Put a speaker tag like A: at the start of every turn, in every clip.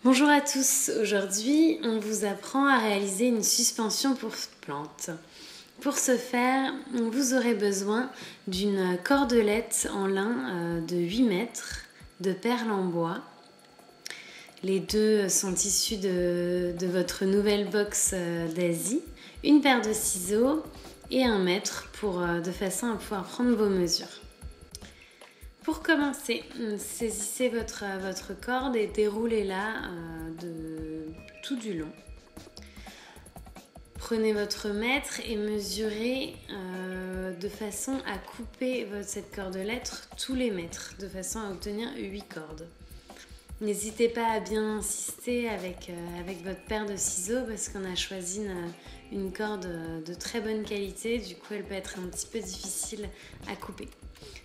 A: Bonjour à tous, aujourd'hui on vous apprend à réaliser une suspension pour plantes. Pour ce faire, vous aurez besoin d'une cordelette en lin de 8 mètres, de perles en bois. Les deux sont issus de votre nouvelle box d'Asie, une paire de ciseaux et un mètre de façon à pouvoir prendre vos mesures. Pour commencer, saisissez votre corde et déroulez-la tout du long. Prenez votre mètre et mesurez de façon à couper cette cordelette tous les mètres, de façon à obtenir 8 cordes. N'hésitez pas à bien insister avec votre paire de ciseaux parce qu'on a choisi une corde de très bonne qualité, du coup elle peut être un petit peu difficile à couper.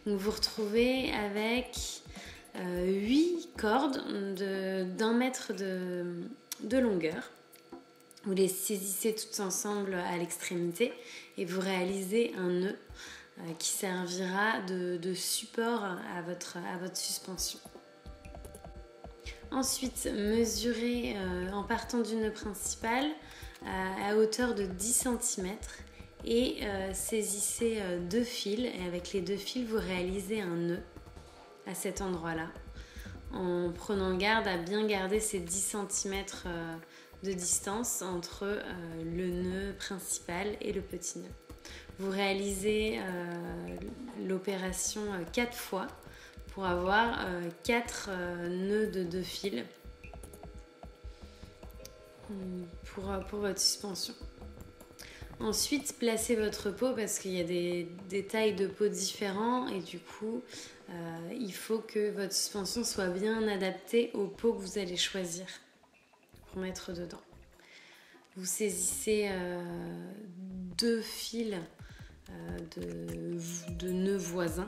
A: Donc vous retrouvez avec 8 cordes d'1 mètre de longueur. Vous les saisissez toutes ensemble à l'extrémité et vous réalisez un nœud qui servira de support à votre suspension. Ensuite, mesurez en partant du nœud principal à hauteur de 10 cm et saisissez 2 fils et avec les 2 fils vous réalisez un nœud à cet endroit-là en prenant garde à bien garder ces 10 cm de distance entre le nœud principal et le petit nœud. Vous réalisez l'opération 4 fois pour avoir 4 nœuds de 2 fils pour votre suspension. Ensuite, placez votre pot parce qu'il y a des tailles de pot différents et du coup, il faut que votre suspension soit bien adaptée au pot que vous allez choisir pour mettre dedans. Vous saisissez 2 fils de nœuds voisins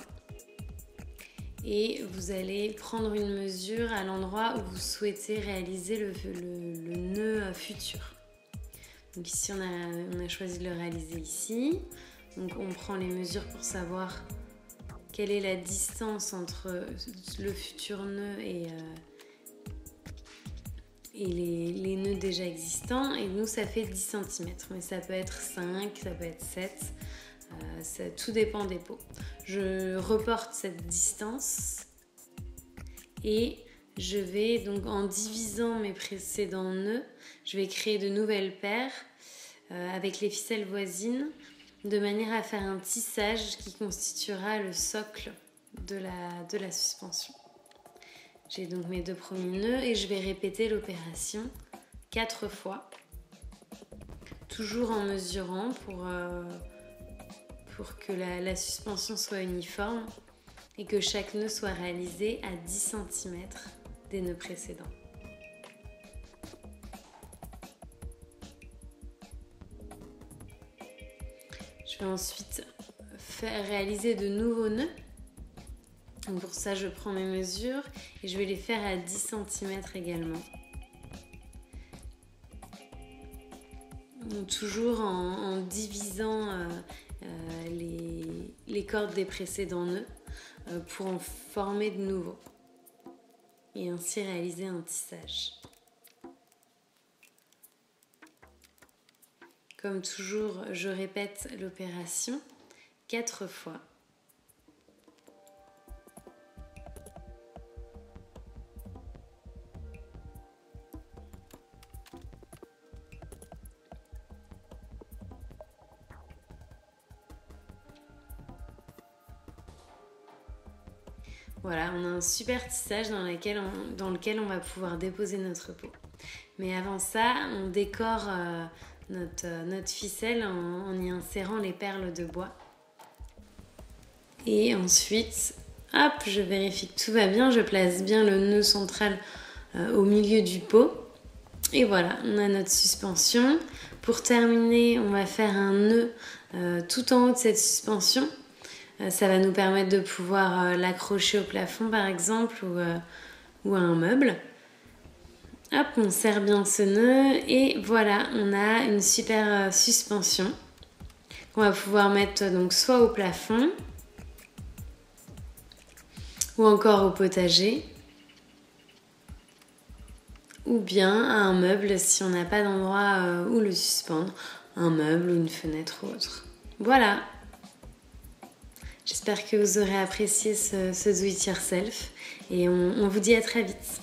A: et vous allez prendre une mesure à l'endroit où vous souhaitez réaliser le nœud futur. Donc ici on a choisi de le réaliser ici. Donc on prend les mesures pour savoir quelle est la distance entre le futur nœud et les nœuds déjà existants. Et nous ça fait 10 cm, mais ça peut être 5, ça peut être 7. Tout dépend des pots. Je reporte cette distance et je vais donc en divisant mes précédents nœuds, je vais créer de nouvelles paires avec les ficelles voisines de manière à faire un tissage qui constituera le socle de la suspension. J'ai donc mes 2 premiers nœuds et je vais répéter l'opération 4 fois, toujours en mesurant pour que la suspension soit uniforme et que chaque nœud soit réalisé à 10 cm des nœuds précédents. Je vais ensuite réaliser de nouveaux nœuds. Donc pour ça, je prends mes mesures et je vais les faire à 10 cm également. Donc toujours en divisant les cordes des précédents nœuds pour en former de nouveaux et ainsi réaliser un tissage. Comme toujours, je répète l'opération 4 fois. Voilà, on a un super tissage dans lequel on va pouvoir déposer notre pot. Mais avant ça, on décore notre ficelle en y insérant les perles de bois. Et ensuite, hop, je vérifie que tout va bien. Je place bien le nœud central au milieu du pot. Et voilà, on a notre suspension. Pour terminer, on va faire un nœud tout en haut de cette suspension. Ça va nous permettre de pouvoir l'accrocher au plafond par exemple ou à un meuble. Hop, on serre bien ce nœud et voilà, on a une super suspension qu'on va pouvoir mettre donc soit au plafond ou encore au potager ou bien à un meuble si on n'a pas d'endroit où le suspendre, un meuble ou une fenêtre ou autre. Voilà. J'espère que vous aurez apprécié ce Do It Yourself et on vous dit à très vite.